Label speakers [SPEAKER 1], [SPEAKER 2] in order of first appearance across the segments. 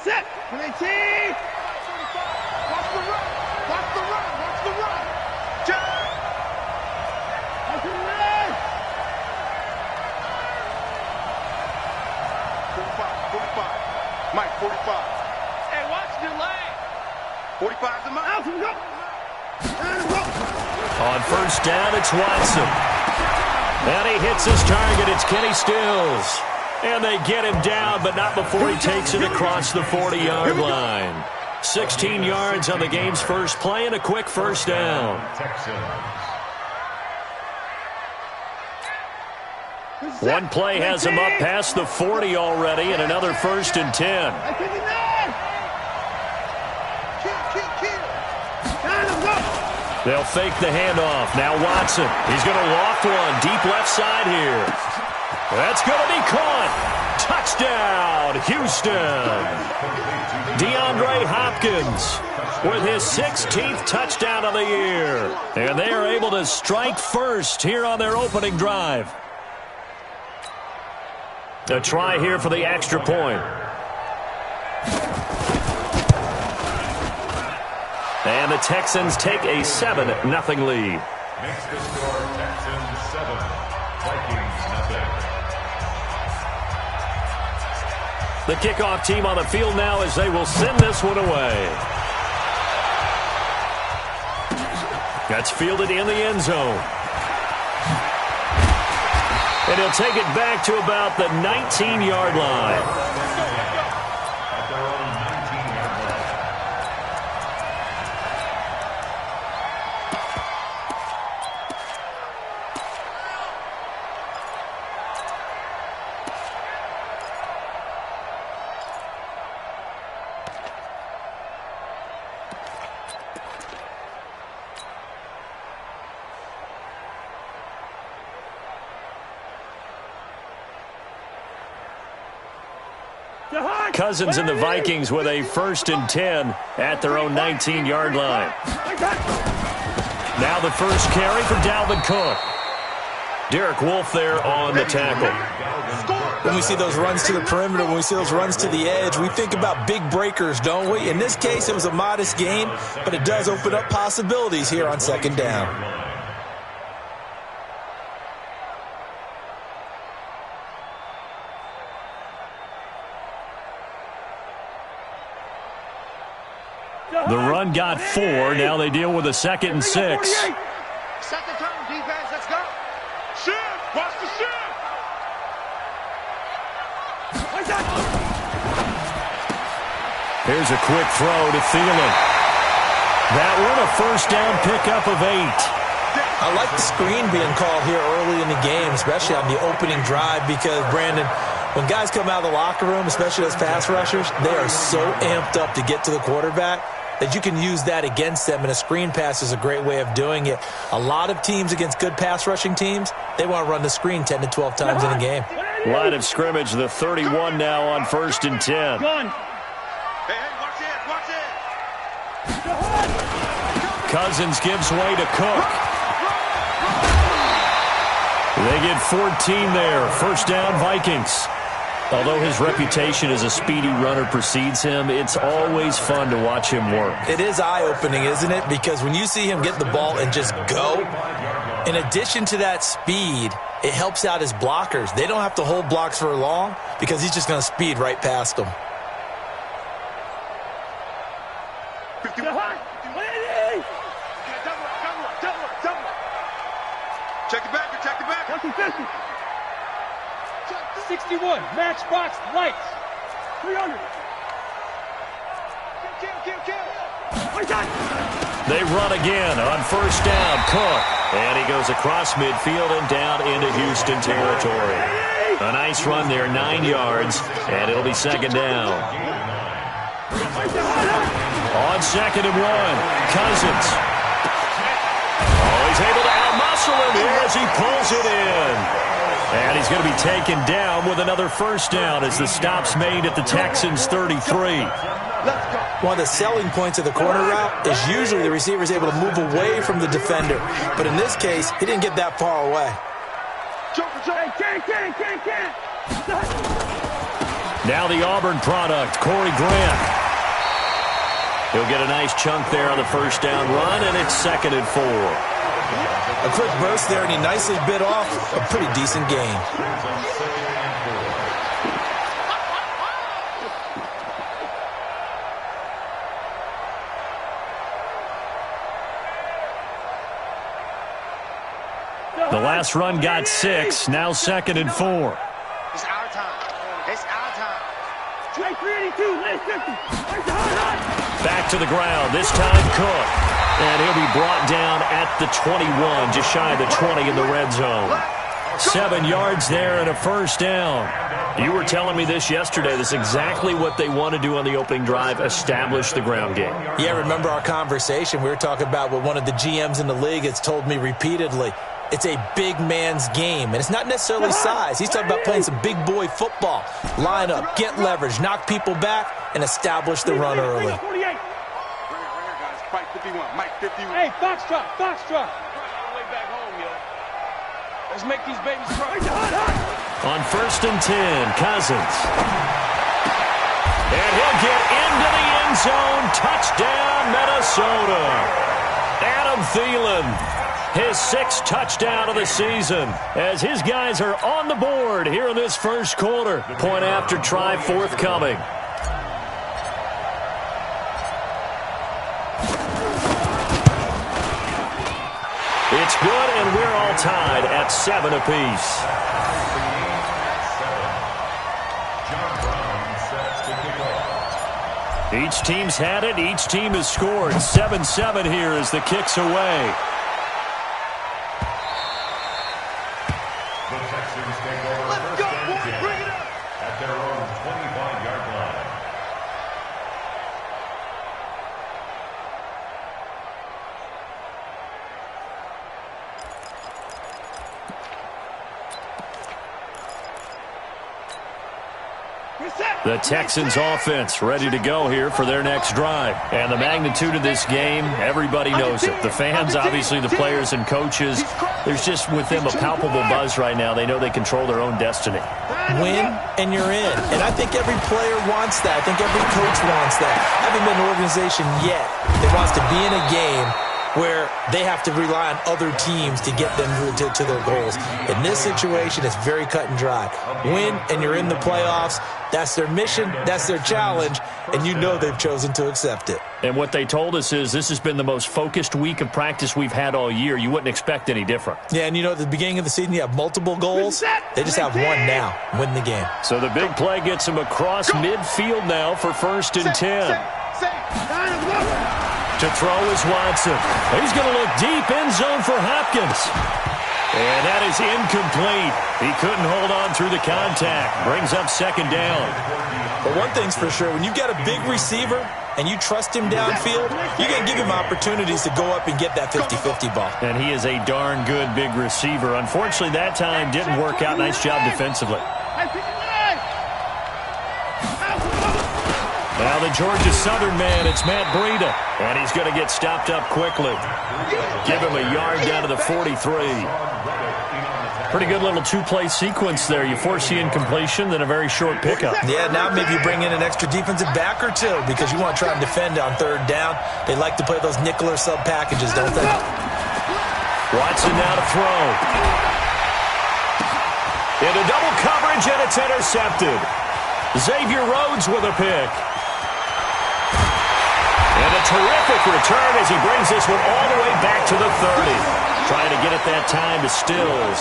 [SPEAKER 1] set. 118.
[SPEAKER 2] Watch the run. Watch the run. Watch the run. Jump.
[SPEAKER 1] Watch the run.
[SPEAKER 2] 45. Mike, 45.
[SPEAKER 3] Hey, watch the lane.
[SPEAKER 2] 45 to Mike.
[SPEAKER 1] Out, go.
[SPEAKER 4] On first down, it's Watson. And he hits his target. It's Kenny Stills. And they get him down, but not before he takes it across the 40-yard line. 16 yards on the game's first play and a quick first down. One play has him up past the 40 already, and another 1st and 10. They'll fake the handoff. Now Watson. He's going to loft one deep left side here. That's going to be caught. Touchdown, Houston. DeAndre Hopkins with his 16th touchdown of the year. And they are able to strike first here on their opening drive. A try here for the extra point. And the Texans take a 7-0 lead.
[SPEAKER 5] Makes the score Texans 7, Vikings nothing.
[SPEAKER 4] The kickoff team on the field now as they will send this one away. That's fielded in the end zone. And he'll take it back to about the 19-yard line. Cousins and the Vikings with a 1st and 10 at their own 19-yard line. Now the first carry for Dalvin Cook. Derek Wolfe there on the tackle.
[SPEAKER 6] When we see those runs to the perimeter, when we see those runs to the edge, we think about big breakers, don't we? In this case, it was a modest gain, but it does open up possibilities here on 2nd down.
[SPEAKER 4] The run got 4. Now they deal with a 2nd and 6.
[SPEAKER 2] Second turn, defense. Let's go. Shift. Watch the shift.
[SPEAKER 4] Here's a quick throw to Thielen. That one a first down pickup of 8.
[SPEAKER 6] I like the screen being called here early in the game, especially on the opening drive, because, Brandon, when guys come out of the locker room, especially as pass rushers, they are so amped up to get to the quarterback that you can use that against them, and a screen pass is a great way of doing it. A lot of teams against good pass rushing teams, they want to run the screen 10 to 12 times in a game.
[SPEAKER 4] Line of scrimmage, the 31 now on 1st and 10.
[SPEAKER 2] Hey, watch it.
[SPEAKER 4] Cousins gives way to Cook. They get 14 there. First down, Vikings. Although his reputation as a speedy runner precedes him, it's always fun to watch him work.
[SPEAKER 6] It is eye-opening, isn't it? Because when you see him get the ball and just go, in addition to that speed, it helps out his blockers. They don't have to hold blocks for long because he's just going to speed right past them.
[SPEAKER 2] Check it back. Check it back.
[SPEAKER 1] 61, matchbox lights. 300. Kill.
[SPEAKER 4] They run again on first down. Cook. And he goes across midfield and down into Houston territory. A nice run there, 9 yards, and it'll be 2nd down. On 2nd and 1, Cousins. Oh, he's able to outmuscle him here as he pulls it in. And he's going to be taken down with another first down as the stop's made at the Texans' 33.
[SPEAKER 6] One of the selling points of the corner route is usually the receiver is able to move away from the defender. But in this case, he didn't get that far away.
[SPEAKER 4] Now the Auburn product, Corey Grant. He'll get a nice chunk there on the first down run, and it's 2nd and 4.
[SPEAKER 6] A quick burst there, and he nicely bit off a pretty decent gain.
[SPEAKER 4] The last run got 6, now 2nd and 4.
[SPEAKER 2] It's our time. It's our time.
[SPEAKER 1] Straight 382, late 50.
[SPEAKER 4] Back to the ground, this time Cook. And he'll be brought down at the 21, just shy of the 20 in the red zone. 7 yards there and a first down. You were telling me this yesterday. This is exactly what they want to do on the opening drive, establish the ground game.
[SPEAKER 6] Yeah, remember our conversation. We were talking about what one of the GMs in the league has told me repeatedly. It's a big man's game, and it's not necessarily size. He's talking about playing some big boy football. Line up, get leverage, knock people back, and establish the run early.
[SPEAKER 2] Mike 51, Mike 51.
[SPEAKER 1] Hey, Foxtrot, Foxtrot.
[SPEAKER 3] Way back home, yo. Let's make these babies cry.
[SPEAKER 4] On 1st and 10, Cousins. And he'll get into the end zone. Touchdown, Minnesota. Adam Thielen. His 6th touchdown of the season as his guys are on the board here in this first quarter. Point after try forthcoming. It's good, and we're all tied at 7 apiece. Each team's had it. Each team has scored. 7-7 here as the kick's away. The Texans offense ready to go here for their next drive. And the magnitude of this game, everybody knows it. The fans, obviously the players and coaches, there's just with them a palpable buzz right now. They know they control their own destiny.
[SPEAKER 6] Win, and you're in. And I think every player wants that. I think every coach wants that. I haven't been an organization yet that wants to be in a game where they have to rely on other teams to get them to their goals. In this situation, it's very cut and dry. Win, and you're in the playoffs. That's their mission. That's their challenge. And you know they've chosen to accept it.
[SPEAKER 4] And what they told us is this has been the most focused week of practice we've had all year. You wouldn't expect any different.
[SPEAKER 6] Yeah, and you know at the beginning of the season you have multiple goals. They just have one now. Win the game.
[SPEAKER 4] So the big play gets them across midfield now for 1st and 10. To throw is Watson. He's going to look deep, end zone for Hopkins. And that is incomplete. He couldn't hold on through the contact. Brings up 2nd down.
[SPEAKER 6] But one thing's for sure, when you've got a big receiver and you trust him downfield, you're going to give him opportunities to go up and get that 50-50 ball.
[SPEAKER 4] And he is a darn good big receiver. Unfortunately, that time didn't work out. Nice job defensively. Now the Georgia Southern man, it's Matt Breida. And he's going to get stopped up quickly. Give him a yard down to the 43. Pretty good little two-play sequence there. You force the incompletion, then a very short pickup.
[SPEAKER 6] Yeah, now maybe you bring in an extra defensive back or two because you want to try and defend on 3rd down. They like to play those nickel or sub packages, don't they?
[SPEAKER 4] Watson now to throw. Into double coverage, and it's intercepted. Xavier Rhodes with a pick. And a terrific return as he brings this one all the way back to the 30. Trying to get it that time to Stills.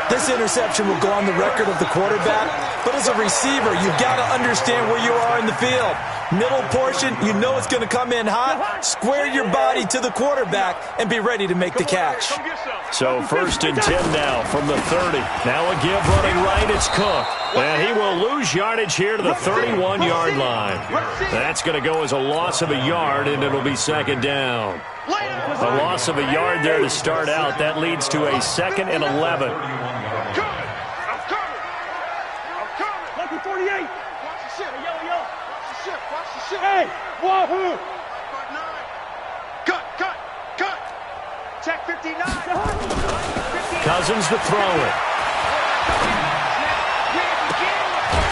[SPEAKER 6] This interception will go on the record of the quarterback, but as a receiver, you've got to understand where you are in the field. Middle portion, you know it's going to come in hot. Square your body to the quarterback and be ready to make the catch.
[SPEAKER 4] So 1st and 10 now from the 30. Now a give running right, it's Cook. And he will lose yardage here to the 31-yard line. That's going to go as a loss of a yard, and it'll be 2nd down. A loss of a yard there to start out. That leads to a 2nd and 11.
[SPEAKER 1] Lucky 48. Hey, wahoo!
[SPEAKER 2] Cut! Check 59.
[SPEAKER 4] Cousins to throw it.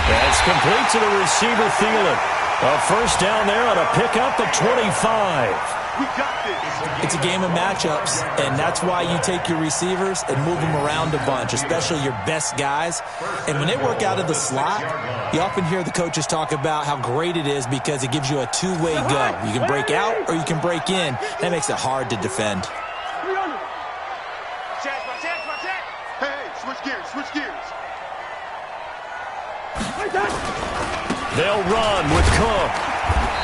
[SPEAKER 4] That's complete to the receiver, Thielen. A first down there on a pickup of 25.
[SPEAKER 2] We got this.
[SPEAKER 6] It's a game of matchups, and that's why you take your receivers and move them around a bunch, especially your best guys. And when they work out of the slot, you often hear the coaches talk about how great it is because it gives you a two-way go. You can break out or you can break in. That makes it hard to defend.
[SPEAKER 2] Hey, switch gears, switch gears.
[SPEAKER 4] They'll run with Cook.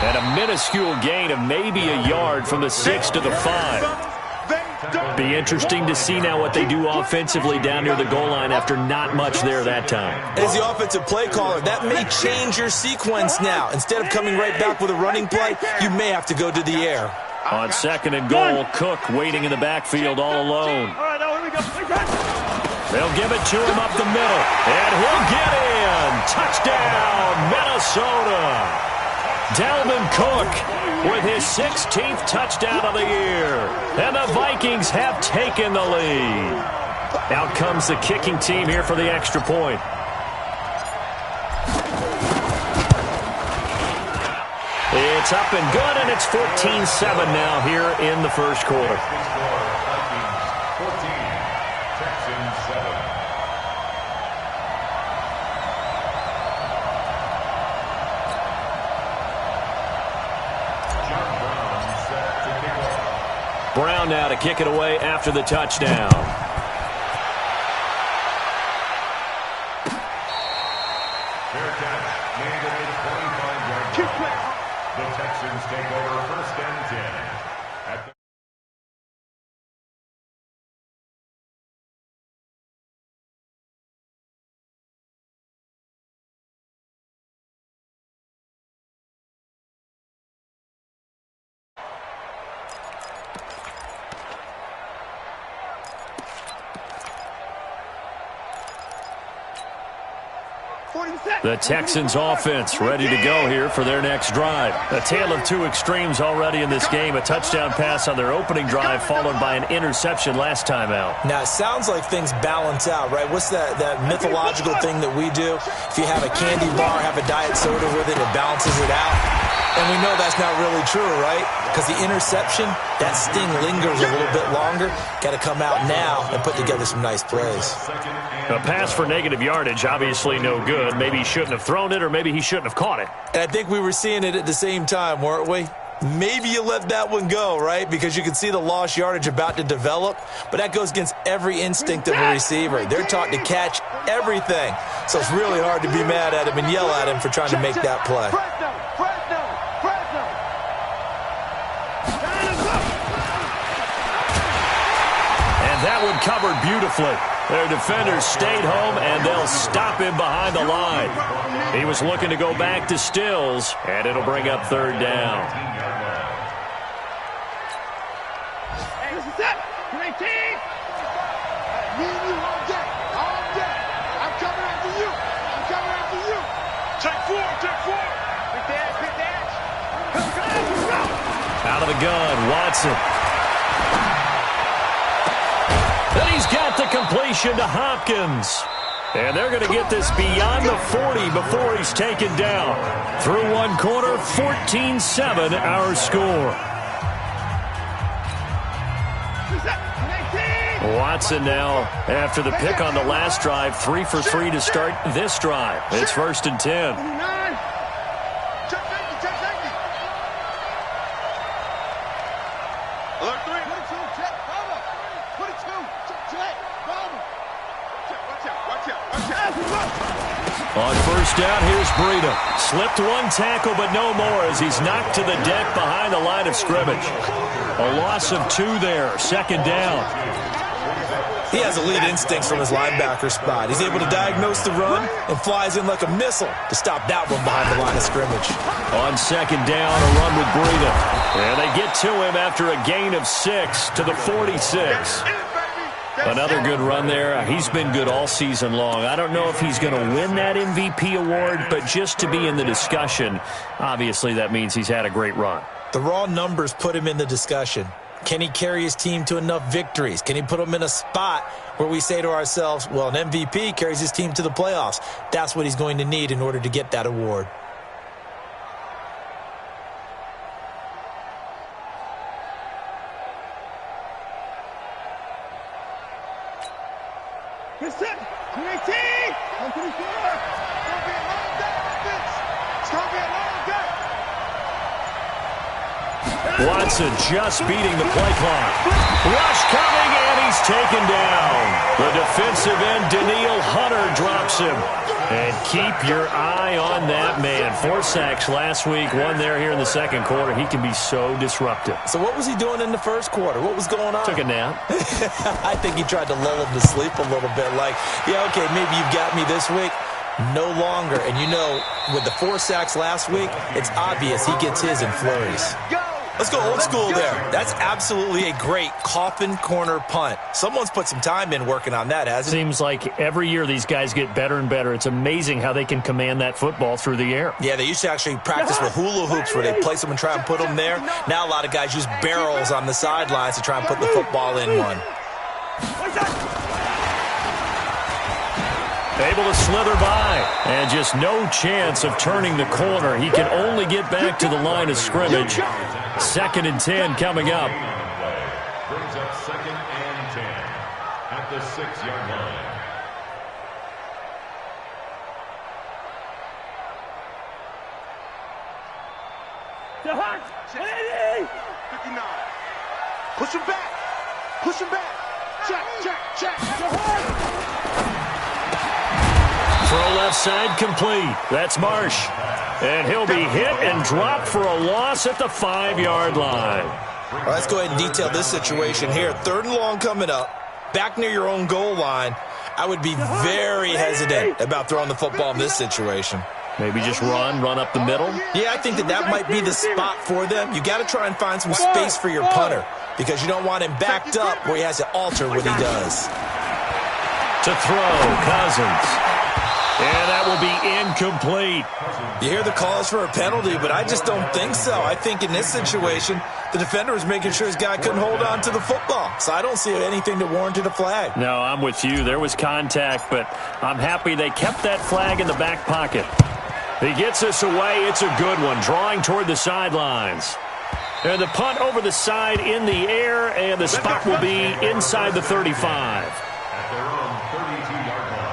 [SPEAKER 4] And a minuscule gain of maybe a yard from the 6 to the 5. Be interesting to see now what they do offensively down near the goal line after not much there that time.
[SPEAKER 6] As the offensive play caller, that may change your sequence now. Instead of coming right back with a running play, you may have to go to the air.
[SPEAKER 4] On 2nd and goal, Cook waiting in the backfield all alone.
[SPEAKER 1] All right, now here we go.
[SPEAKER 4] They'll give it to him up the middle, and he'll get in. Touchdown, Minnesota. Dalvin Cook with his 16th touchdown of the year. And the Vikings have taken the lead. Out comes the kicking team here for the extra point. It's up and good, and it's 14-7 now here in the first quarter. Brown now to kick it away after the touchdown.
[SPEAKER 5] Fair catch made at the 25-yard line. The Texans take over 1st and 10. At the
[SPEAKER 4] The Texans offense ready to go here for their next drive. A tale of two extremes already in this game. A touchdown pass on their opening drive followed by an interception last time out.
[SPEAKER 6] Now, it sounds like things balance out, right? What's that mythological thing that we do? If you have a candy bar, have a diet soda with it, it balances it out. And we know that's not really true, right? Because the interception, that sting lingers a little bit longer. Got to come out now and put together some nice plays.
[SPEAKER 4] A pass for negative yardage, obviously no good. Maybe he shouldn't have thrown it, or maybe he shouldn't have caught it.
[SPEAKER 6] And I think we were seeing it at the same time, weren't we? Maybe you let that one go, right? Because you can see the lost yardage about to develop. But that goes against every instinct of a receiver. They're taught to catch everything. So it's really hard to be mad at him and yell at him for trying to make that play.
[SPEAKER 4] That one covered beautifully. Their defenders stayed home, and they'll stop him behind the line. He was looking to go back to Stills, and it'll bring up 3rd down.
[SPEAKER 1] Hey, this is it. 19.
[SPEAKER 2] Me and you all day. All day. I'm coming after you. I'm coming after you.
[SPEAKER 3] Take 4, take 4.
[SPEAKER 2] Big dash, big dash.
[SPEAKER 4] Out of the gun, Watson. And he's got the completion to Hopkins. And they're going to get this beyond the 40 before he's taken down. Through one quarter, 14-7 our score. Watson now, after the pick on the last drive, 3 for 3 to start this drive. It's 1st and 10. On 1st down, here's Breida. Slipped one tackle, but no more as he's knocked to the deck behind the line of scrimmage. A loss of 2 there, 2nd down.
[SPEAKER 6] He has elite instincts from his linebacker spot. He's able to diagnose the run and flies in like a missile to stop that one behind the line of scrimmage.
[SPEAKER 4] On 2nd down, a run with Breida. And they get to him after a gain of 6 to the 46. Another good run there. He's been good all season long. I don't know if he's going to win that MVP award, but just to be in the discussion, obviously that means he's had a great run.
[SPEAKER 6] The raw numbers put him in the discussion. Can he carry his team to enough victories? Can he put them in a spot where we say to ourselves, well, an MVP carries his team to the playoffs? That's what he's going to need in order to get that award.
[SPEAKER 1] Get set. 218. 124.
[SPEAKER 2] It's going to be a long day.
[SPEAKER 4] Watson just beating the play clock. Rush coming, and he's taken down. The defensive end, Daniil Hunter, drops him. And keep your eye on that man. 4 sacks last week, 1 there here in the second quarter. He can be so disruptive.
[SPEAKER 6] So what was he doing in the first quarter? What was going on?
[SPEAKER 4] Took a nap.
[SPEAKER 6] I think he tried to lull him to sleep a little bit. Like, yeah, okay, maybe you've got me this week. No longer. And you know, with the 4 sacks last week, it's obvious he gets his in flurries. Let's go old school there. That's absolutely a great coffin corner punt. Someone's put some time in working on that, hasn't it?
[SPEAKER 4] Seems like every year these guys get better and better. It's amazing how they can command that football through the air.
[SPEAKER 6] Yeah, they used to actually practice with hula hoops where they place them and try and put them there. Now a lot of guys use barrels on the sidelines to try and put the football in one.
[SPEAKER 4] Able to slither by, and just no chance of turning the corner. He can only get back to the line of scrimmage. 2nd and 10 coming up.
[SPEAKER 5] Brings up 2nd and 10 at the 6-yard line.
[SPEAKER 1] The Hawks. 180.
[SPEAKER 2] 59. Push him back. Push him back. Check, check, check.
[SPEAKER 1] The Hawks.
[SPEAKER 4] Throw left side complete. That's Marsh. And he'll be hit and dropped for a loss at the 5-yard line.
[SPEAKER 6] All right, let's go ahead and detail this situation here. 3rd and long coming up. Back near your own goal line. I would be very hesitant about throwing the football in this situation.
[SPEAKER 4] Maybe just run up the middle.
[SPEAKER 6] Yeah, I think that might be the spot for them. You got to try and find some space for your punter because you don't want him backed up where he has to alter what he does.
[SPEAKER 4] To throw, Cousins. And that will be incomplete.
[SPEAKER 6] You hear the calls for a penalty, but I just don't think so. I think in this situation, the defender was making sure his guy couldn't hold on to the football. So I don't see anything that warranted a flag.
[SPEAKER 4] No, I'm with you. There was contact, but I'm happy they kept that flag in the back pocket. He gets us away. It's a good one, drawing toward the sidelines. And the punt over the side in the air, and the spot will be inside the 35.
[SPEAKER 5] At their own 32-yard line.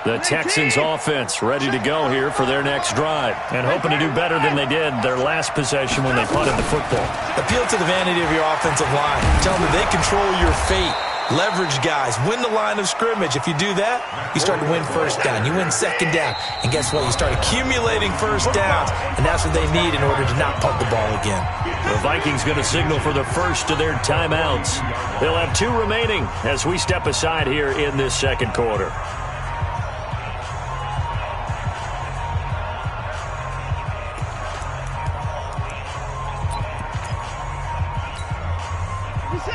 [SPEAKER 4] The Texans offense ready to go here for their next drive and hoping to do better than they did their last possession when they punted the football.
[SPEAKER 6] Appeal to the vanity of your offensive line. Tell them they control your fate. Leverage guys. Win the line of scrimmage. If you do that, you start to win 1st down. You win 2nd down. And guess what? You start accumulating 1st downs. And that's what they need in order to not punt the ball again.
[SPEAKER 4] The Vikings going to signal for the first of their timeouts. They'll have 2 remaining as we step aside here in this second quarter.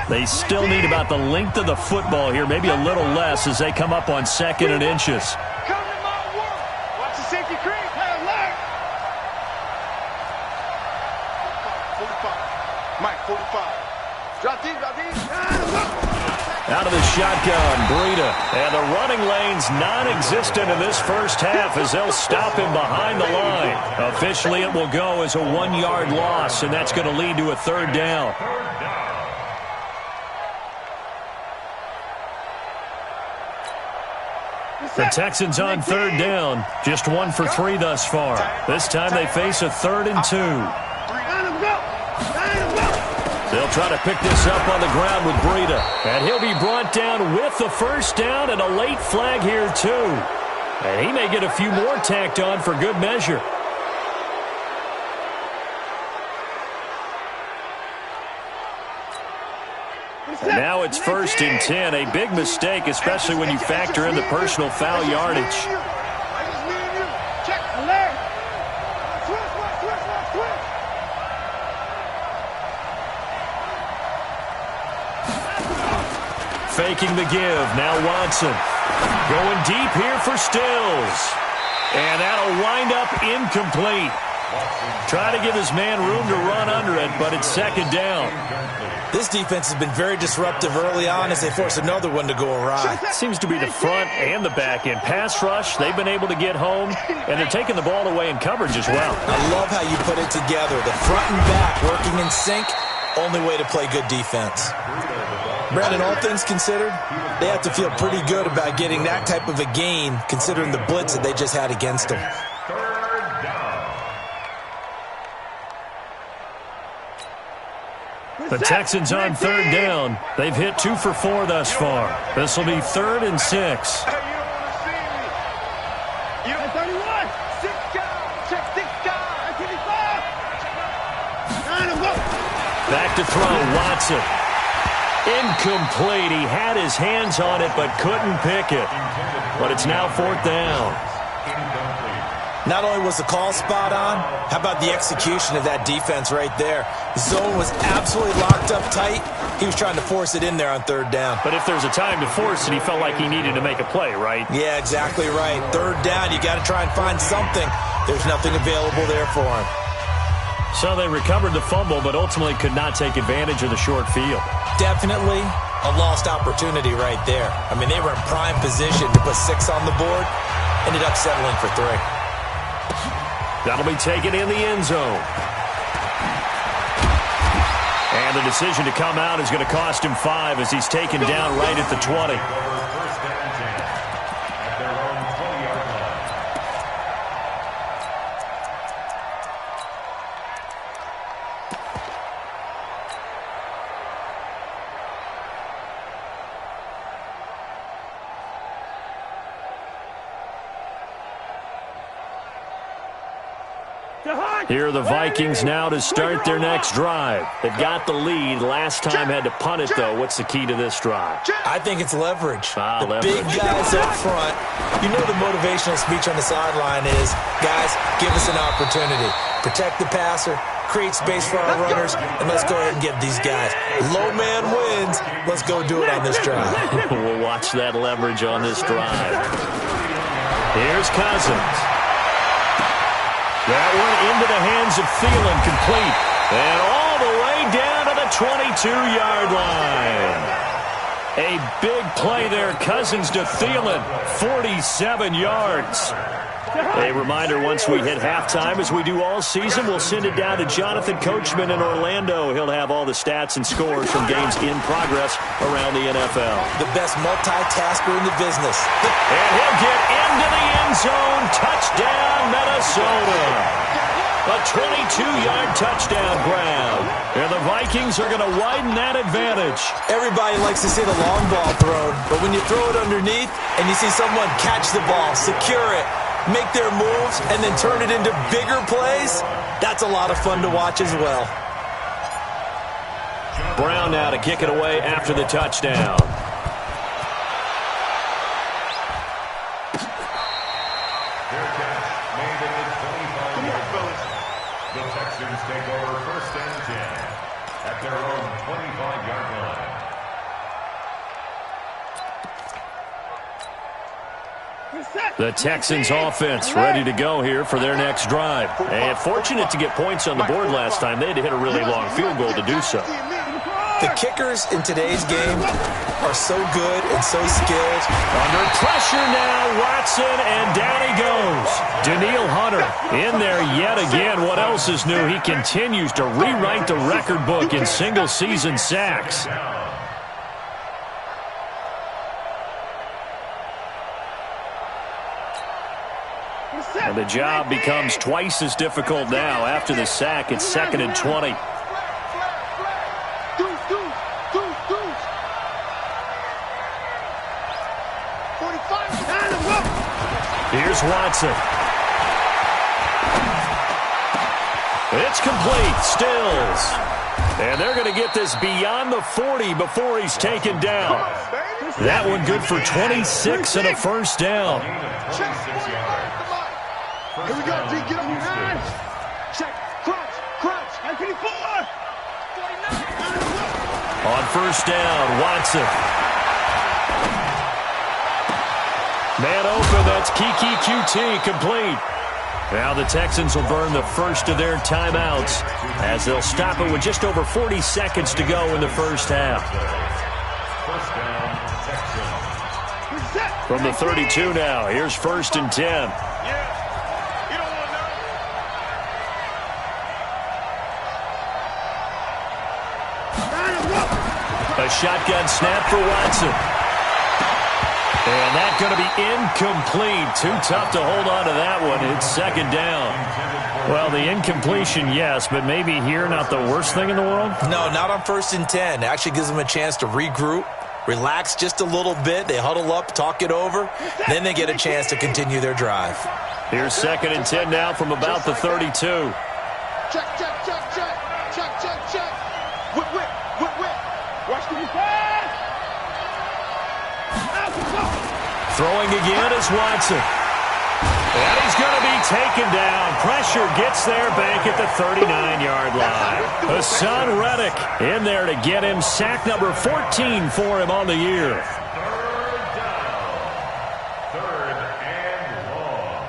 [SPEAKER 4] They still need about the length of the football here, maybe a little less as they come up on 2nd and inches.
[SPEAKER 2] Come to my work. Watch the safety creep. Hey, alert. 45. Mike, 45. Drop deep, drop deep.
[SPEAKER 4] Out of the shotgun, Breida. And the running lane's non-existent in this first half as they'll stop him behind the line. Officially, it will go as a 1-yard loss, and that's going to lead to a 3rd down. The Texans on 3rd down, just 1 for 3 thus far. This time they face a 3rd and 2. They'll try to pick this up on the ground with Breida. And he'll be brought down with the 1st down and a late flag here too. And he may get a few more tacked on for good measure. And now it's 1st and 10. A big mistake, especially when you factor in the personal foul yardage. faking the give. Now Watson going deep here for Stills. And that'll wind up incomplete. Try to give his man room to run under it, but it's second down.
[SPEAKER 6] This defense has been very disruptive early on as they force another one to go awry.
[SPEAKER 4] Seems to be the front and the back end. Pass rush, they've been able to get home, and they're taking the ball away in coverage as well.
[SPEAKER 6] I love how you put it together. The front and back working in sync, only way to play good defense. Brandon, all things considered, they have to feel pretty good about getting that type of a gain considering the blitz that they just had against them.
[SPEAKER 4] The Texans on third down. They've hit 2 for 4 thus far. This will be 3rd and 6.
[SPEAKER 1] Hey, you don't want to see me. You don't 31. 6 guys. Check 6 guys. 25. 9 go.
[SPEAKER 4] Back to throw. Watson. Incomplete. He had his hands on it but couldn't pick it. But it's now 4th down.
[SPEAKER 6] Not only was the call spot on, how about the execution of that defense right there? The zone was absolutely locked up tight. He was trying to force it in there on 3rd down.
[SPEAKER 4] But if there's a time to force it, he felt like he needed to make a play, right?
[SPEAKER 6] Yeah, exactly right. 3rd down, you got to try and find something. There's nothing available there for him.
[SPEAKER 4] So they recovered the fumble, but ultimately could not take advantage of the short field.
[SPEAKER 6] Definitely a lost opportunity right there. I mean, they were in prime position to put 6 on the board, ended up settling for 3.
[SPEAKER 4] That'll be taken in the end zone. And the decision to come out is going to cost him 5 as he's taken down right at the 20. Here are the Vikings now to start their next drive. They've got the lead. Last time had to punt it, though. What's the key to this drive?
[SPEAKER 6] I think it's leverage. The
[SPEAKER 4] leverage.
[SPEAKER 6] Big guys up front. You know the motivational speech on the sideline is, guys, give us an opportunity. Protect the passer, create space for our runners, and let's go ahead and get these guys. Low man wins. Let's go do it on this drive.
[SPEAKER 4] We'll watch that leverage on this drive. Here's Cousins. That one into the hands of Thielen, complete. And all the way down to the 22-yard line. A big play there. Cousins to Thielen, 47 yards. A reminder, once we hit halftime, as we do all season, we'll send it down to Jonathan Coachman in Orlando. He'll have all the stats and scores from games in progress around the NFL.
[SPEAKER 6] The best multitasker in the business.
[SPEAKER 4] And he'll get into the end zone. Touchdown, Minnesota. A 22-yard touchdown grab. And the Vikings are going to widen that advantage.
[SPEAKER 6] Everybody likes to see the long ball thrown, but when you throw it underneath and you see someone catch the ball, secure it, make their moves, and then turn it into bigger plays, that's a lot of fun to watch as well.
[SPEAKER 4] Brown now to kick it away after the touchdown.
[SPEAKER 5] Their catch made at the 25-yard line. The Texans take over 1st and 10 at their own 25-yard line.
[SPEAKER 4] The Texans offense ready to go here for their next drive. And fortunate to get points on the board last time. They had to hit a really long field goal to do so.
[SPEAKER 6] The kickers in today's game are so good and so skilled.
[SPEAKER 4] Under pressure now, Watson, and down he goes. Danielle Hunter in there yet again. What else is new? He continues to rewrite the record book in single-season sacks. And the job becomes twice as difficult now. After the sack, it's 2nd and 20. Here's Watson. It's complete. Stills. And they're going to get this beyond the 40 before he's taken down. That one good for 26 and a 1st down.
[SPEAKER 2] Here we go, D. Get on your hands. Check. Crunch. Crunch.
[SPEAKER 1] 24.
[SPEAKER 4] On 1st down, Watson. Man open, that's Kiki QT complete. Now the Texans will burn the first of their timeouts as they'll stop it with just over 40 seconds to go in the first half.
[SPEAKER 5] First down, Texans.
[SPEAKER 4] From the 32 now, here's 1st and 10. A shotgun snap for Watson. And that's going to be incomplete. Too tough to hold on to that one. It's 2nd down. Well, the incompletion, yes, but maybe here not the worst thing in the world?
[SPEAKER 6] No, not on 1st and 10. It actually gives them a chance to regroup, relax just a little bit. They huddle up, talk it over. Then they get a chance to continue their drive.
[SPEAKER 4] Here's 2nd and 10 now from about the 32.
[SPEAKER 2] Check, check, check, check. Check, check, check. Whip, whip, whip, whip. Watch the pass.
[SPEAKER 4] Throwing again is Watson. And he's going to be taken down. Pressure gets there back at the 39-yard line. Hassan Reddick in there to get him. Sack number 14 for him on the year.
[SPEAKER 5] 3rd down. 3rd and long.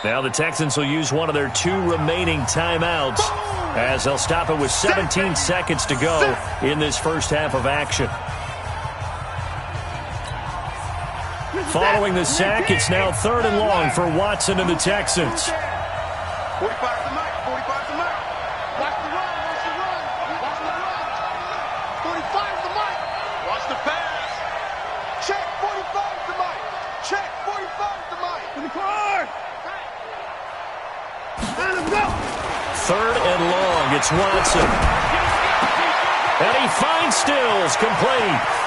[SPEAKER 4] Now the Texans will use one of their 2 remaining timeouts as they'll stop it with 17 seconds to go in this first half of action. Following the sack, it's now 3rd and long for Watson and the Texans.
[SPEAKER 2] 45 to Mike. 45 to Mike. Watch the run. Watch the run. Watch the run. 45 to Mike. Watch the pass. Check 45 to Mike. Check 45 to Mike. In the car. Let him go.
[SPEAKER 4] 3rd and long, it's Watson. And he finds Stills, complete.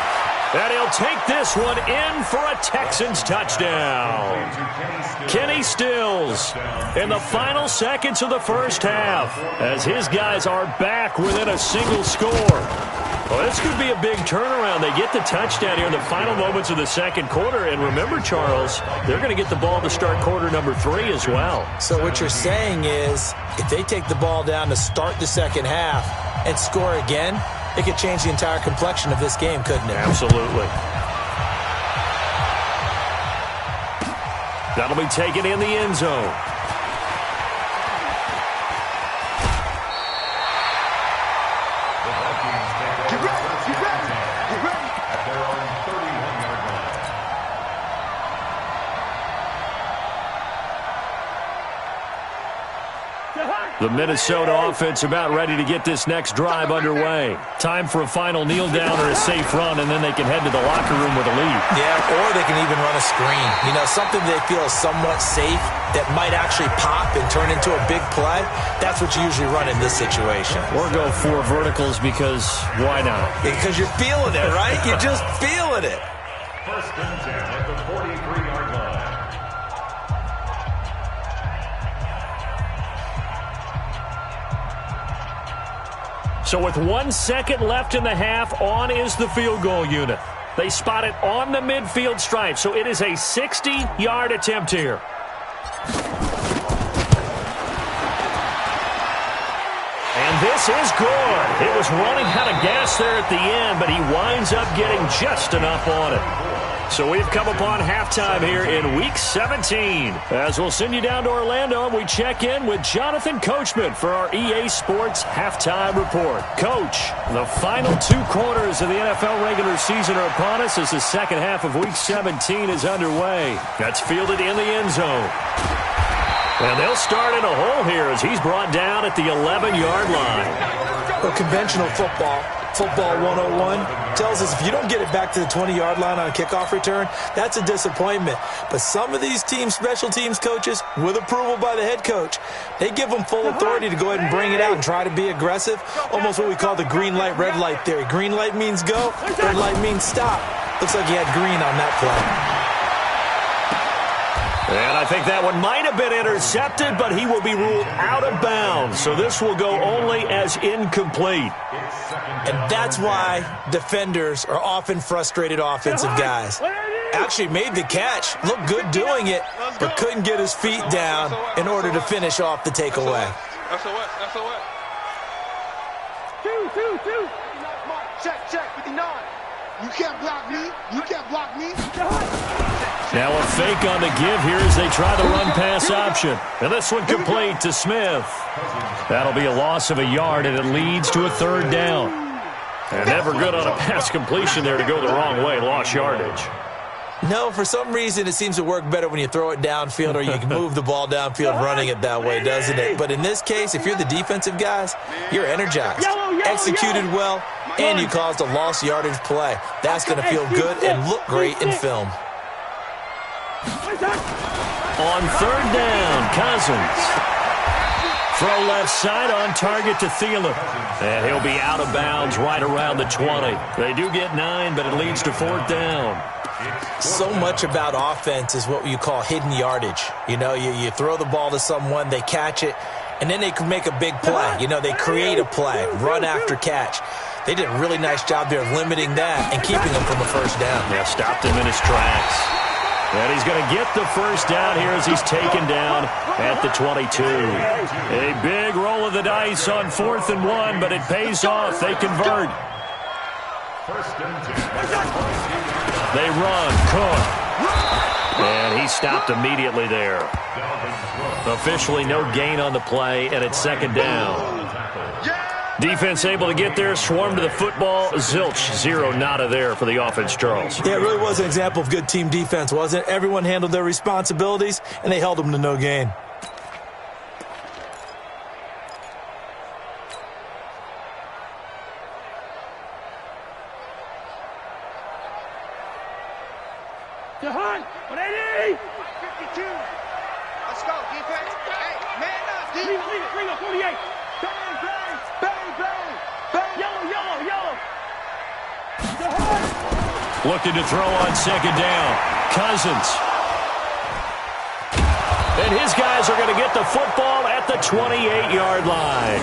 [SPEAKER 4] And he'll take this one in for a Texans touchdown. Kenny Stills in the final seconds of the first half as his guys are back within a single score. Well, this could be a big turnaround. They get the touchdown here in the final moments of the second quarter. And remember, Charles, they're going to get the ball to start quarter number 3 as well.
[SPEAKER 6] So what you're saying is if they take the ball down to start the second half and score again, it could change the entire complexion of this game, couldn't it?
[SPEAKER 4] Absolutely. That'll be taken in the end zone.
[SPEAKER 2] Get ready. Get ready. Get ready.
[SPEAKER 5] At their own 31-yard line.
[SPEAKER 4] The Minnesota offense about ready to get this next drive underway. Time for a final kneel down or a safe run, and then they can head to the locker room with a lead.
[SPEAKER 6] Yeah, or they can even run a screen. You know, something they feel is somewhat safe that might actually pop and turn into a big play. That's what you usually run in this situation.
[SPEAKER 4] Or go 4 verticals because why not?
[SPEAKER 6] Because you're feeling it, right? You're just feeling it.
[SPEAKER 5] 1st and 10 at the 43-yard line.
[SPEAKER 4] So with 1 second left in the half, on is the field goal unit. They spot it on the midfield stripe, so it is a 60-yard attempt here. And this is good. It was running out of gas there at the end, but he winds up getting just enough on it. So we've come upon halftime here in Week 17. As we'll send you down to Orlando, and we check in with Jonathan Coachman for our EA Sports Halftime Report. Coach, the final 2 quarters of the NFL regular season are upon us as the second half of Week 17 is underway. That's fielded in the end zone. And they'll start in a hole here as he's brought down at the 11-yard line.
[SPEAKER 6] Well, conventional football 101, tells us if you don't get it back to the 20-yard line on a kickoff return, that's a disappointment. But some of these teams, special teams coaches, with approval by the head coach, they give them full authority to go ahead and bring it out and try to be aggressive, almost what we call the green light, red light theory. Green light means go, red light means stop. Looks like he had green on that play.
[SPEAKER 4] And I think that one might have been intercepted, but he will be ruled out of bounds. So this will go only as incomplete.
[SPEAKER 6] And that's why defenders are often frustrated offensive guys. Actually made the catch, looked good doing it, but couldn't get his feet down in order to finish off the takeaway.
[SPEAKER 3] That's a what? That's a what?
[SPEAKER 2] Two. Check, 59. You can't block me. You can't block me.
[SPEAKER 4] Now a fake on the give here as they try the run-pass option. And this one complete to Smith. That'll be a loss of a yard, and it leads to a third down. And never good on a pass completion there to go the wrong way. Lost yardage.
[SPEAKER 6] No, for some reason it seems to work better when you throw it downfield or you can move the ball downfield running it that way, doesn't it? But in this case, if you're the defensive guys, you're energized, executed well, and you caused a lost yardage play. That's going to feel good and look great in film.
[SPEAKER 4] On third down, Cousins. Throw left side on target to Thielen. And he'll be out of bounds right around the 20. They do get 9, but it leads to fourth down.
[SPEAKER 6] So much about offense is what you call hidden yardage. You know, you throw the ball to someone, they catch it, and then they can make a big play. You know, they create a play, run after catch. They did a really nice job there of limiting that and keeping them from a first down.
[SPEAKER 4] Yeah, stopped him in his tracks. And he's going to get the first down here as he's taken down at the 22. A big roll of the dice on 4th and 1, but it pays off. They convert. They run. Cook. And he stopped immediately there. Officially no gain on the play, and it's second down. Defense able to get there, swarm to the football. Zilch, 0 nada there for the offense, Charles.
[SPEAKER 6] Yeah, it really was an example of good team defense, wasn't it? Everyone handled their responsibilities, and they held them to no gain.
[SPEAKER 1] Jahan, 180.
[SPEAKER 2] 52. Let's go, defense. Hey, man up,
[SPEAKER 1] Leave it, 48. Bang, bang, bang, bang, bang. Yellow, yellow. Jahan.
[SPEAKER 4] Looking to throw on second down. Cousins. And his guys are going to get the football at the 28-yard line.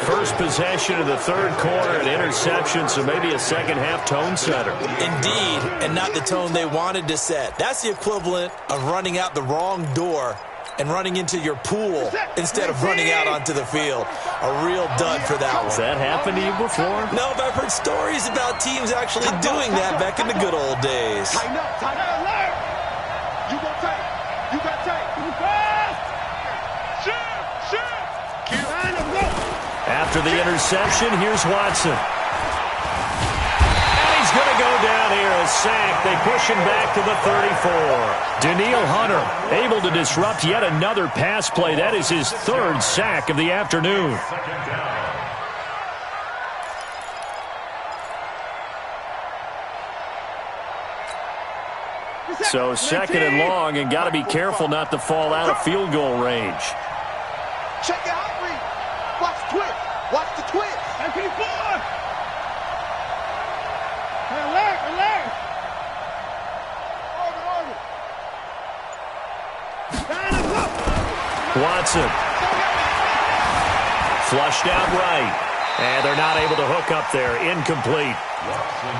[SPEAKER 4] First possession of the third quarter, an interception, so maybe a second-half tone setter.
[SPEAKER 6] Indeed, and not the tone they wanted to set. That's the equivalent of running out the wrong door and running into your pool instead of running out onto the field. A real dud for that one.
[SPEAKER 4] Has that happened to you before?
[SPEAKER 6] No, but I've heard stories about teams actually doing that back in the good old days.
[SPEAKER 2] Tighten up, alert. You got tight. You got tight. You fast. Shoot.
[SPEAKER 4] After the interception, here's Watson. And he's going to go down here, a sack. They push him back to the 34. Daniil Hunter able to disrupt yet another pass play. That is his third sack of the afternoon. So second and long, and got to be careful not to fall out of field goal range.
[SPEAKER 2] Check it out, Reed. Watch the twist. Watch the twist.
[SPEAKER 1] Alert.
[SPEAKER 4] Watson. Flushed out right. And they're not able to hook up there. Incomplete.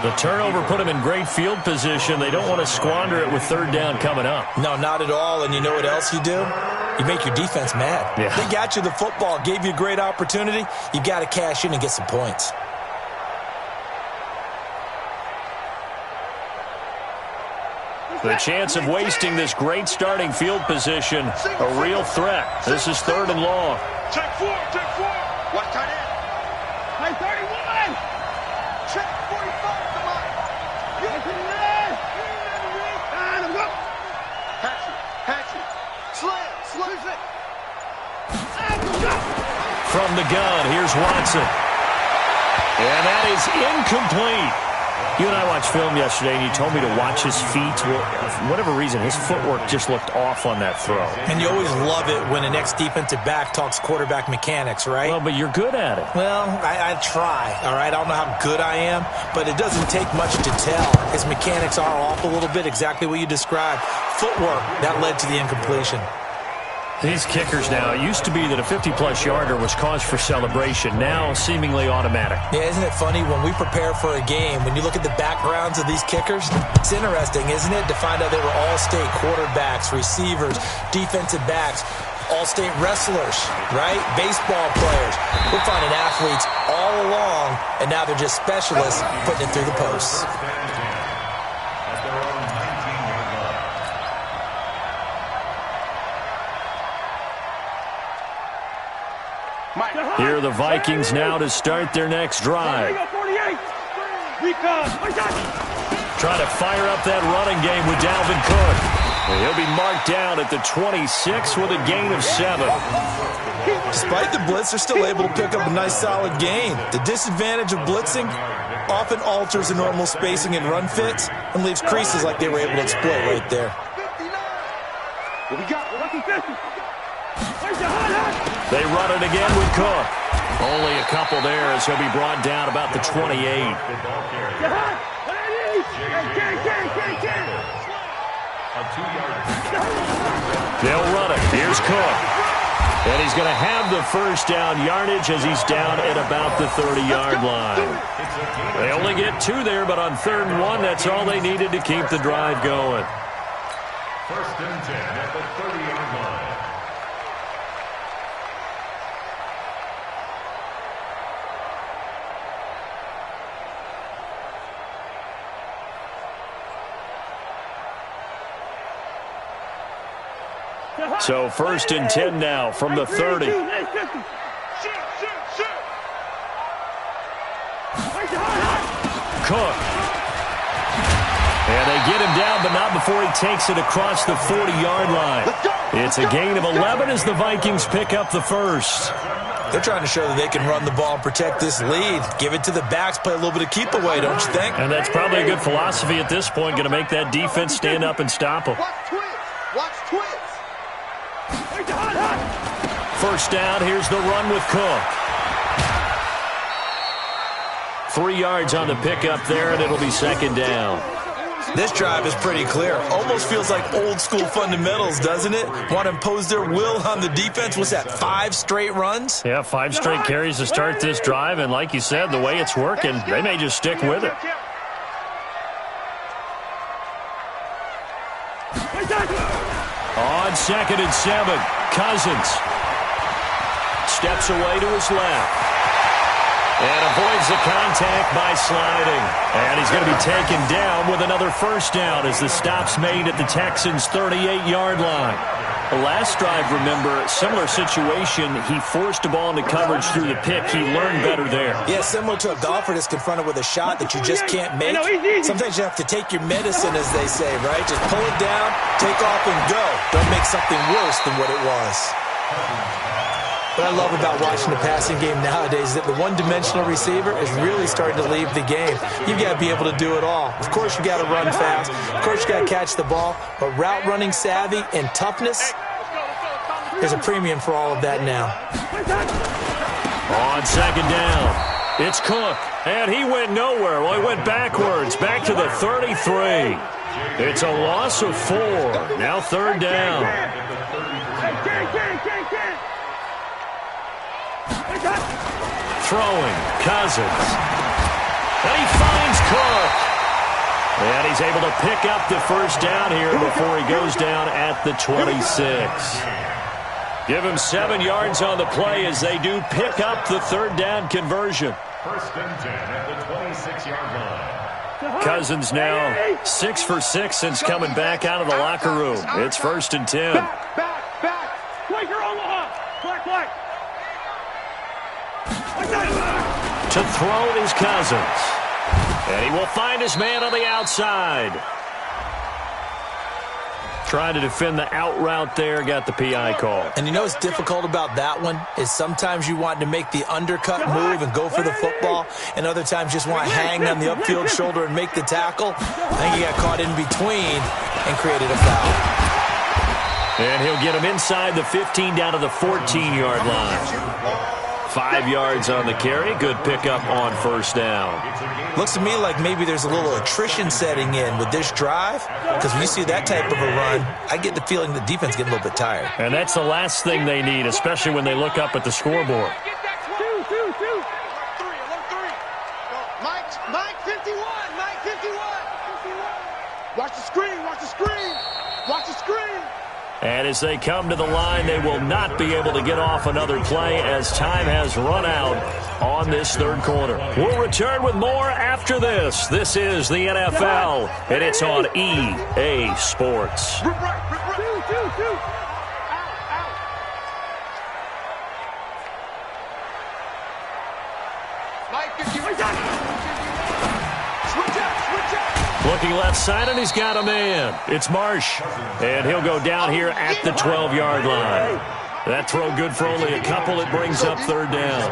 [SPEAKER 4] The turnover put them in great field position. They don't want to squander it with third down coming up.
[SPEAKER 6] No, not at all. And you know what else you do? You make your defense mad.
[SPEAKER 4] Yeah.
[SPEAKER 6] They got you the football, gave you a great opportunity. You got to cash in and get some points.
[SPEAKER 4] The chance of wasting this great starting field position, a real threat. This is third and long.
[SPEAKER 2] Check four. Watch tight end.
[SPEAKER 1] Play 31.
[SPEAKER 2] Check 45. Come on. Hatchet. Slam.
[SPEAKER 4] From the gun, here's Watson. And that is incomplete. You and I watched film yesterday, and you told me to watch his feet. Well, for whatever reason, his footwork just looked off on that throw.
[SPEAKER 6] And you always love it when an ex-defensive back talks quarterback mechanics, right?
[SPEAKER 4] Well, but you're good at it.
[SPEAKER 6] Well, I try, all right? I don't know how good I am, but it doesn't take much to tell. His mechanics are off a little bit, exactly what you described. Footwork, that led to the incompletion.
[SPEAKER 4] These kickers now, it used to be that a 50-plus yarder was cause for celebration. Now, seemingly automatic.
[SPEAKER 6] Yeah, isn't it funny? When we prepare for a game, when you look at the backgrounds of these kickers, it's interesting, isn't it, to find out they were all-state quarterbacks, receivers, defensive backs. All-state wrestlers, right? Baseball players. We're finding athletes all along, and now they're just specialists putting it through the posts.
[SPEAKER 5] At their own 19-yard line.
[SPEAKER 4] Here are the Vikings now to start their next drive. Trying to fire up that running game with Dalvin Cook. And he'll be marked down at the 26 with a gain of 7.
[SPEAKER 6] Despite the blitz, they're still able to pick up a nice solid gain. The disadvantage of blitzing often alters the normal spacing and run fits and leaves creases like they were able to exploit right there.
[SPEAKER 4] They run it again with Cook. Only a couple there as he'll be brought down about the 28. They'll run it. Here's Cook. And he's going to have the first down yardage as he's down at about the 30-yard line. They only get 2 there, but on 3rd and 1, that's all they needed to keep the drive going.
[SPEAKER 5] 1st and 10 at the 30-yard line.
[SPEAKER 4] So 1st and 10 now from the 30. Cook. And they get him down, but not before he takes it across the 40-yard line. It's a gain of 11 as the Vikings pick up the first.
[SPEAKER 6] They're trying to show that they can run the ball and protect this lead. Give it to the backs, play a little bit of keep away, don't you think?
[SPEAKER 4] And that's probably a good philosophy at this point, going to make that defense stand up and stop them.
[SPEAKER 2] Watch twins.
[SPEAKER 4] First down, here's the run with Cook. 3 yards on the pickup there, and it'll be 2nd down.
[SPEAKER 6] This drive is pretty clear. Almost feels like old-school fundamentals, doesn't it? Want to impose their will on the defense. What's that, 5 straight runs?
[SPEAKER 4] Yeah, 5 straight carries to start this drive, and like you said, the way it's working, they may just stick with it. On 2nd and 7, Cousins steps away to his left and avoids the contact by sliding. And he's going to be taken down with another first down as the stop's made at the Texans' 38-yard line. The last drive, remember, similar situation. He forced a ball into coverage through the pick. He learned better there.
[SPEAKER 6] Yeah, similar to a golfer that's confronted with a shot that you just can't make. Sometimes you have to take your medicine, as they say, right? Just pull it down, take off, and go. Don't make something worse than what it was. What I love about watching the passing game nowadays is that the one-dimensional receiver is really starting to leave the game. You've got to be able to do it all. Of course, you've got to run fast. Of course, you've got to catch the ball. But route running savvy and toughness, there's a premium for all of that now.
[SPEAKER 4] On 2nd down, it's Cook. And he went nowhere. Well, he went backwards, back to the 33. It's a loss of 4. Now 3rd down. Throwing, Cousins. And he finds Cook. And he's able to pick up the first down here before he goes down at the 26. Give him 7 yards on the play as they do pick up the 3rd down conversion.
[SPEAKER 5] 1st and 10 at the 26-yard line.
[SPEAKER 4] Cousins now 6 for 6 since coming back out of the locker room. It's 1st and 10.
[SPEAKER 1] Back. Quaker Omaha. Black.
[SPEAKER 4] To throw is Cousins. And he will find his man on the outside. Trying to defend the out route there, got the PI call.
[SPEAKER 6] And you know what's difficult about that one is sometimes you want to make the undercut move and go for the football, and other times just want to hang on the upfield shoulder and make the tackle. I think he got caught in between and created a foul.
[SPEAKER 4] And he'll get him inside the 15 down to the 14-yard line. 5 yards on the carry. Good pickup on first down.
[SPEAKER 6] Looks to me like maybe there's a little attrition setting in with this drive, because when you see that type of a run, I get the feeling the defense getting a little bit tired.
[SPEAKER 4] And that's the last thing they need, especially when they look up at the scoreboard.
[SPEAKER 2] Mike 51. Watch the screen.
[SPEAKER 4] And as they come to the line, they will not be able to get off another play as time has run out on this third quarter. We'll return with more after this. This is the NFL, and it's on EA Sports. Looking left side, and he's got a man. It's Marsh, and he'll go down here at the 12-yard line. That throw good for only a couple. It brings up third down.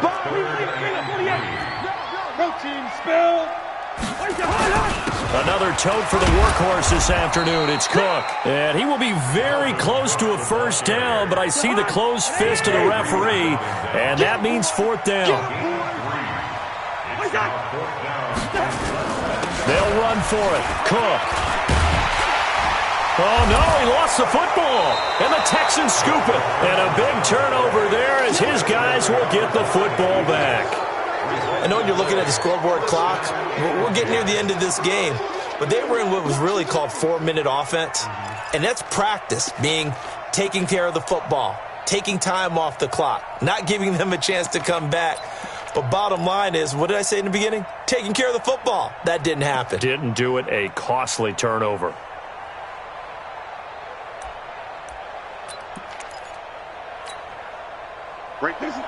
[SPEAKER 4] Another tote for the workhorse this afternoon. It's Cook, and he will be very close to a first down, but I see the closed fist of the referee, and that means fourth down. They'll run for it. Cook. Oh, no, he lost the football. And the Texans scoop it. And a big turnover there as his guys will get the football back.
[SPEAKER 6] I know when you're looking at the scoreboard clock, we're getting near the end of this game. But they were in what was really called 4-minute offense. And that's practice, being taking care of the football, taking time off the clock, not giving them a chance to come back. But bottom line is, what did I say in the beginning? Taking care of the football. That didn't happen.
[SPEAKER 4] Didn't do it. A costly turnover.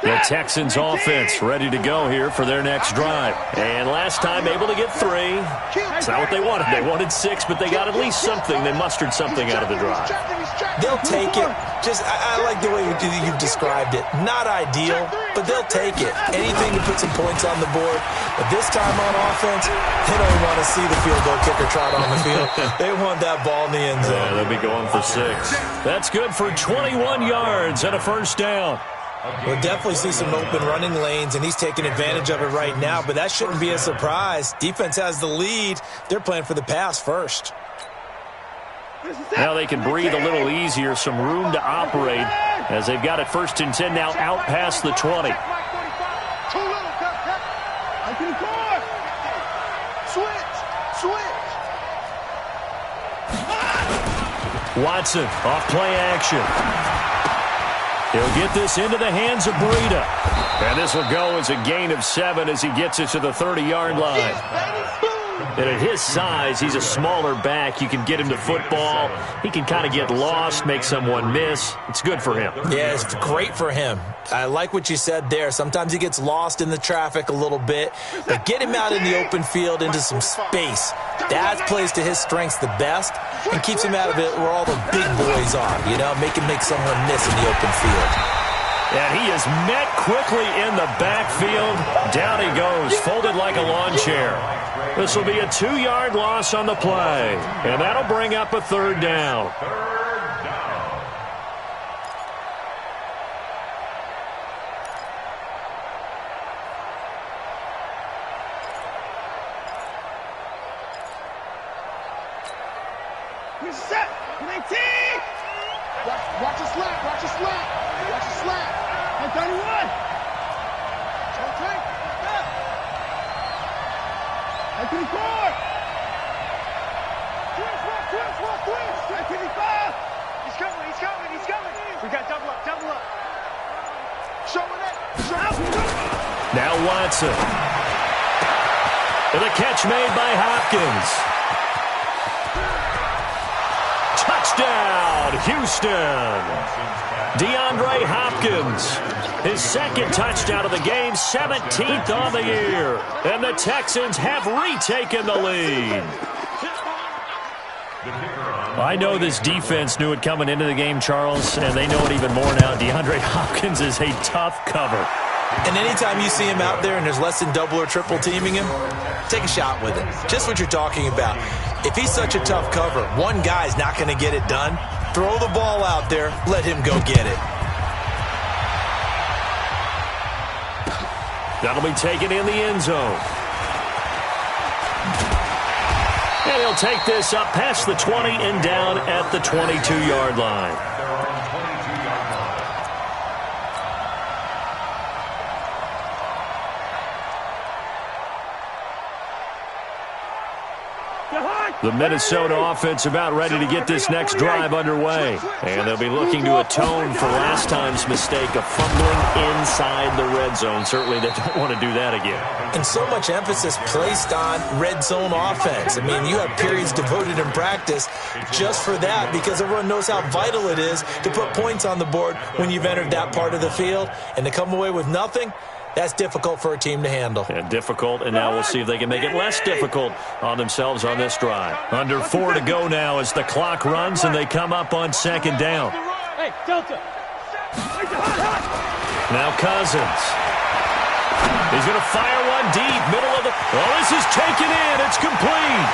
[SPEAKER 4] The Texans offense ready to go here for their next drive. And last time able to get 3. It's not what they wanted. They wanted 6, but they got at least something. They mustered something out of the drive.
[SPEAKER 6] They'll take it. I like the way you've described it. Not ideal, but they'll take it. Anything to put some points on the board. But this time on offense, they don't want to see the field goal kicker trot on the field. They want that ball in the end zone.
[SPEAKER 4] Yeah, they'll be going for 6. That's good for 21 yards and a first down.
[SPEAKER 6] We'll definitely see some open running lanes, and he's taking advantage of it right now, but that shouldn't be a surprise. Defense has the lead. They're playing for the pass first.
[SPEAKER 4] Now they can breathe a little easier, some room to operate as they've got it 1st and 10 now out past the 20. Watson off play action. He'll get this into the hands of Breida. And this will go as a gain of 7 as he gets it to the 30-yard line. And at his size, he's a smaller back. You can get him to football. He can kind of get lost, make someone miss. It's good for him.
[SPEAKER 6] Yeah, it's great for him. I like what you said there. Sometimes he gets lost in the traffic a little bit. But get him out in the open field into some space. That plays to his strengths the best and keeps him out of it where all the big boys are. You know, make him make someone miss in the open field.
[SPEAKER 4] And he is met quickly in the backfield. Down he goes, folded like a lawn chair. This will be a 2-yard loss on the play. And that'll bring up a third down.
[SPEAKER 2] Set. 19. Watch your slap. Watch your slap. Watch your slap. 31. Okay. 24. Twist. 25. He's coming. We got double up. Showing it.
[SPEAKER 4] Now Watson. And the catch made by Hopkins. Touchdown, Houston. DeAndre Hopkins, his 2nd touchdown of the game, 17th on the year. And the Texans have retaken the lead. I know this defense knew it coming into the game, Charles, and they know it even more now. DeAndre Hopkins is a tough cover.
[SPEAKER 6] And anytime you see him out there and there's less than double or triple teaming him, take a shot with it. Just what you're talking about. If he's such a tough cover, one guy's not going to get it done. Throw the ball out there. Let him go get it.
[SPEAKER 4] That'll be taken in the end zone. And he'll take this up past the 20 and down at the 22-yard line. The Minnesota offense about ready to get this next drive underway. And they'll be looking to atone for last time's mistake of fumbling inside the red zone. Certainly they don't want to do that again.
[SPEAKER 6] And so much emphasis placed on red zone offense. I mean, you have periods devoted in practice just for that because everyone knows how vital it is to put points on the board when you've entered that part of the field. And to come away with nothing, that's difficult for a team to handle.
[SPEAKER 4] And difficult, and now we'll see if they can make it less difficult on themselves on this drive. Under 4 to go now as the clock runs and they come up on second down.
[SPEAKER 1] Hey, Delta.
[SPEAKER 4] Now Cousins. He's going to fire one deep, middle of the... Oh, this is taken in. It's complete.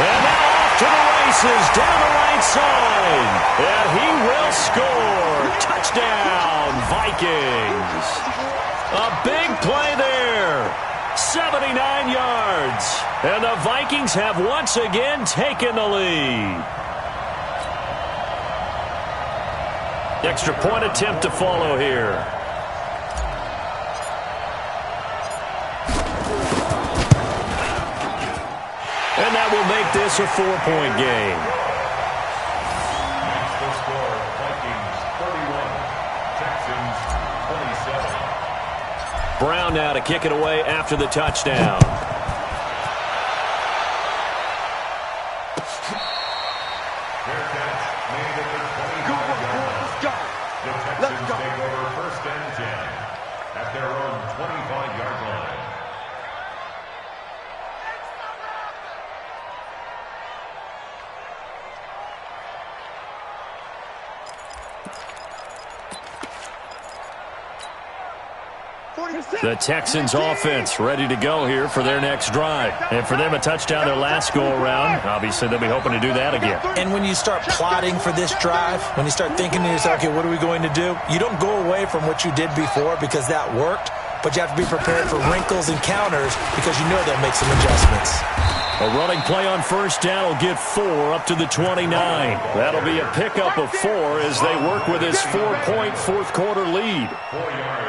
[SPEAKER 4] And now off to the races, down the right side. And he will score. Touchdown, Vikings. A big play there. 79 yards. And the Vikings have once again taken the lead. Extra point attempt to follow here. And that will make this a 4-point game.
[SPEAKER 5] That's the score. Vikings 31, Texans 27.
[SPEAKER 4] Brown now to kick it away after the touchdown.
[SPEAKER 5] Fair catch made at the 25-yard line. The Texans take over first and 10 at their own 25-yard line.
[SPEAKER 4] The Texans offense ready to go here for their next drive. And for them, a touchdown their last go-around. Obviously, they'll be hoping to do that again.
[SPEAKER 6] And when you start plotting for this drive, when you start thinking to yourself, okay, what are we going to do? You don't go away from what you did before because that worked, but you have to be prepared for wrinkles and counters because you know they'll make some adjustments.
[SPEAKER 4] A running play on first down will get 4 up to the 29. That'll be a pickup of 4 as they work with his 4-point fourth-quarter lead.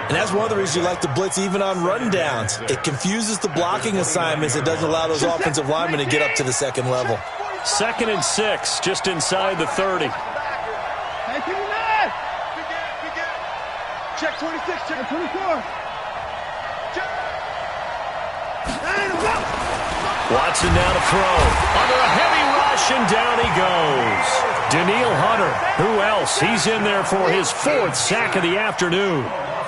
[SPEAKER 6] And that's one of the reasons you like to blitz even on rundowns. It confuses the blocking assignments. It doesn't allow those offensive linemen to get up to the second level.
[SPEAKER 4] 2nd and 6, just inside the 30.
[SPEAKER 1] Hey, keep it mad.
[SPEAKER 2] Check 26, check
[SPEAKER 1] 24.
[SPEAKER 4] Watson now to throw. Under a heavy rush, and down he goes. Daniil Hunter. Who else? He's in there for his 4th sack of the afternoon.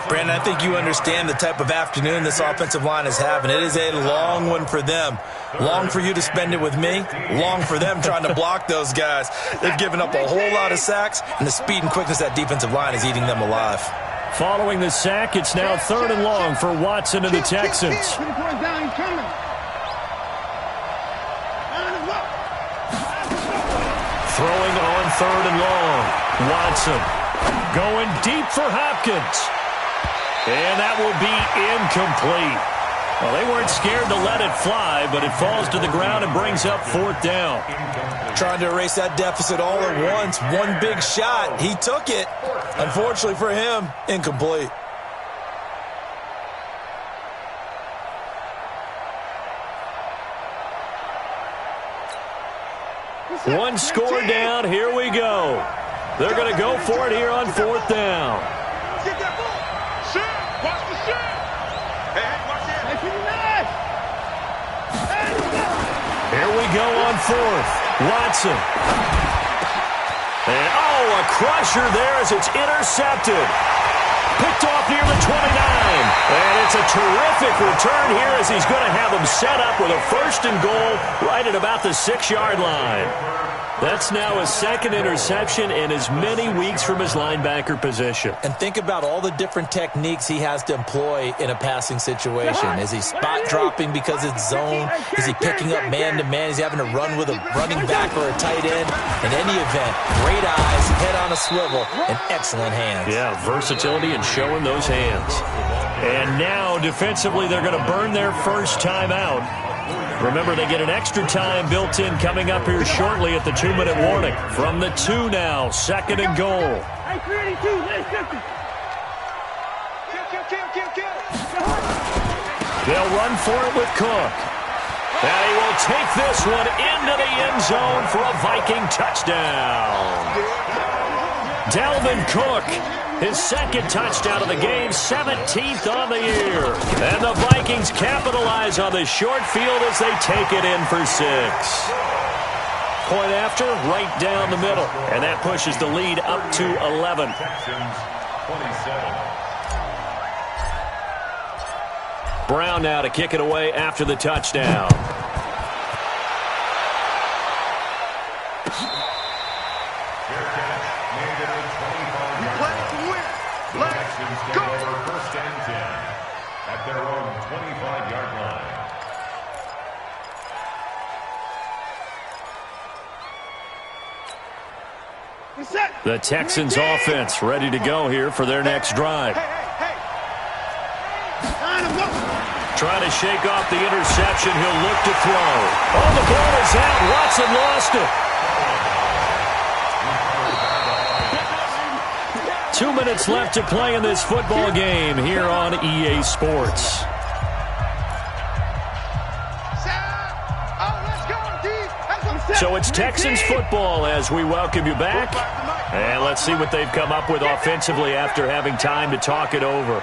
[SPEAKER 6] Brandon, I think you understand the type of afternoon this offensive line is having. It is a long one for them. Long for you to spend it with me. Long for them trying to block those guys. They've given up a whole lot of sacks, and the speed and quickness of that defensive line is eating them alive.
[SPEAKER 4] Following the sack, it's now 3rd and long for Watson and the Texans. Throwing on 3rd and long. Watson going deep for Hopkins. And that will be incomplete. Well, they weren't scared to let it fly, but it falls to the ground and brings up 4th down.
[SPEAKER 6] Trying to erase that deficit all at once. One big shot. He took it. Unfortunately for him, incomplete.
[SPEAKER 4] One score down. Here we go. They're going to go for it here on 4th down.
[SPEAKER 2] Get that ball. Shit. Watch the shit. Hey, watch it.
[SPEAKER 1] Hey, keep it mad.
[SPEAKER 4] Here we go on 4th. Watson. And, a crusher there as it's intercepted. Picked off near the 29. And it's a terrific return here as he's going to have them set up with a 1st and goal right at about the 6-yard line. That's now his 2nd interception in as many weeks from his linebacker position.
[SPEAKER 6] And think about all the different techniques he has to employ in a passing situation. Is he spot dropping because it's zone? Is he picking up man-to-man? Is he having to run with a running back or a tight end? In any event, great eyes, head on a swivel, and excellent hands.
[SPEAKER 4] Yeah, versatility and showing those hands. And now, defensively, they're going to burn their first time out. Remember, they get an extra time built in coming up here shortly at the 2-minute warning. From the 2 now, 2nd and goal.
[SPEAKER 1] Hey, 32, let's get it.
[SPEAKER 2] Kill.
[SPEAKER 4] They'll run for it with Cook. And he will take this one into the end zone for a Viking touchdown. Dalvin Cook, his second touchdown of the game, 17th on the year. And the Vikings capitalize on the short field as they take it in for 6. Point after, right down the middle. And that pushes the lead up to 11.
[SPEAKER 5] Texans 27.
[SPEAKER 4] Brown now to kick it away after the touchdown.
[SPEAKER 5] At their own 25-yard line.
[SPEAKER 4] The Texans offense ready to go here for their next drive. Trying to shake off the interception. He'll look to throw. Oh, the ball is out. Watson lost it. 2 minutes left to play in this football game here on EA Sports. So it's Texans football as we welcome you back. And let's see what they've come up with offensively after having time to talk it over.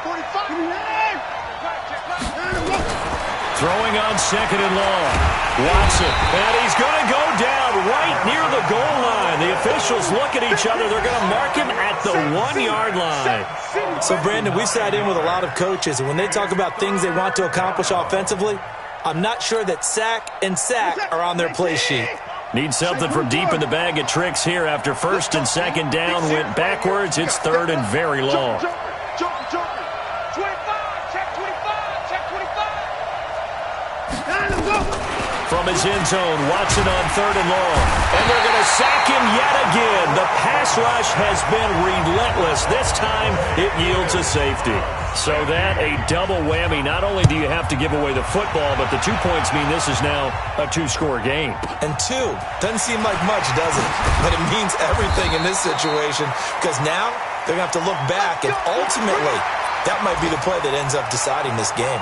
[SPEAKER 4] Throwing on second and long. Watson, and he's going to go down right near the goal line. The officials look at each other. They're going to mark him at the 1-yard line.
[SPEAKER 6] So, Brandon, we sat in with a lot of coaches, and when they talk about things they want to accomplish offensively, I'm not sure that sack and sack are on their play sheet.
[SPEAKER 4] Need something from deep in the bag of tricks here after first and second down went backwards. It's third and very long. From his end zone, Watson on third and long. And they're going to sack him yet again. The pass rush has been relentless. This time, it yields a safety. So that, a double whammy. Not only do you have to give away the football, but the 2 points mean this is now a 2-score game.
[SPEAKER 6] And 2 doesn't seem like much, does it? But it means everything in this situation because now they're going to have to look back, and ultimately, that might be the play that ends up deciding this game.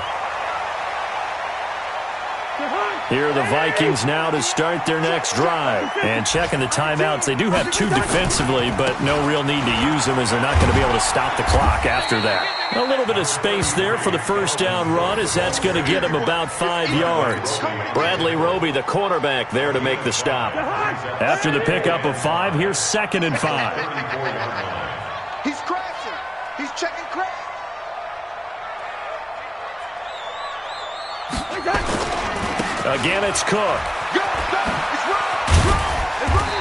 [SPEAKER 4] Here are the Vikings now to start their next drive. And checking the timeouts. They do have 2 defensively, but no real need to use them as they're not going to be able to stop the clock after that. A little bit of space there for the first down run as that's going to get him about 5 yards. Bradley Roby, the cornerback, there to make the stop. After the pickup of 5, here's second and 5.
[SPEAKER 2] He's crashing. He's checking crash.
[SPEAKER 4] Again, it's Cook.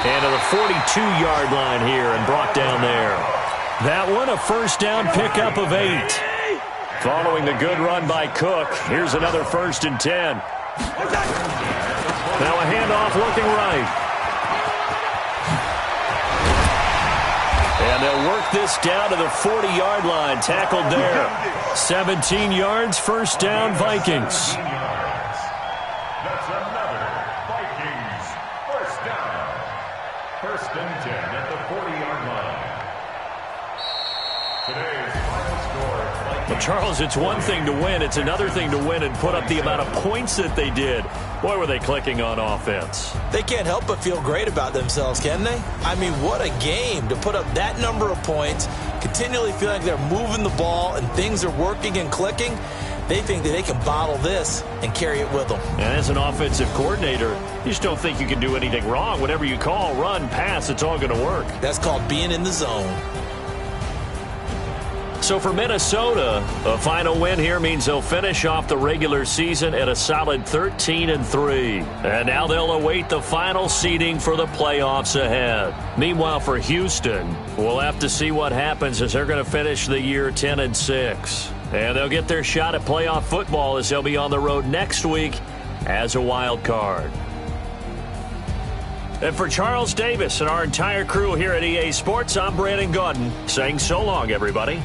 [SPEAKER 4] And to the 42-yard line here and brought down there. That one, a first down pickup of 8. Following the good run by Cook, here's another first and 10. Now a handoff looking right. And they'll work this down to the 40-yard line, tackled there. 17 yards, first down, Vikings.
[SPEAKER 5] That's another Vikings first down. First and 10 at the 40-yard line. Today's final score.
[SPEAKER 4] Well, Charles, it's one thing to win. It's another thing to win and put up the amount of points that they did. Boy, were they clicking on offense.
[SPEAKER 6] They can't help but feel great about themselves, can they? I mean, what a game to put up that number of points, continually feeling like they're moving the ball and things are working and clicking. They think that they can bottle this and carry it with them.
[SPEAKER 4] And as an offensive coordinator, you just don't think you can do anything wrong. Whatever you call, run, pass, it's all going to work.
[SPEAKER 6] That's called being in the zone.
[SPEAKER 4] So for Minnesota, a final win here means they'll finish off the regular season at a solid 13-3. And now they'll await the final seeding for the playoffs ahead. Meanwhile, for Houston, we'll have to see what happens as they're going to finish the year 10-6. And they'll get their shot at playoff football as they'll be on the road next week as a wild card. And for Charles Davis and our entire crew here at EA Sports, I'm Brandon Gaudin saying so long, everybody.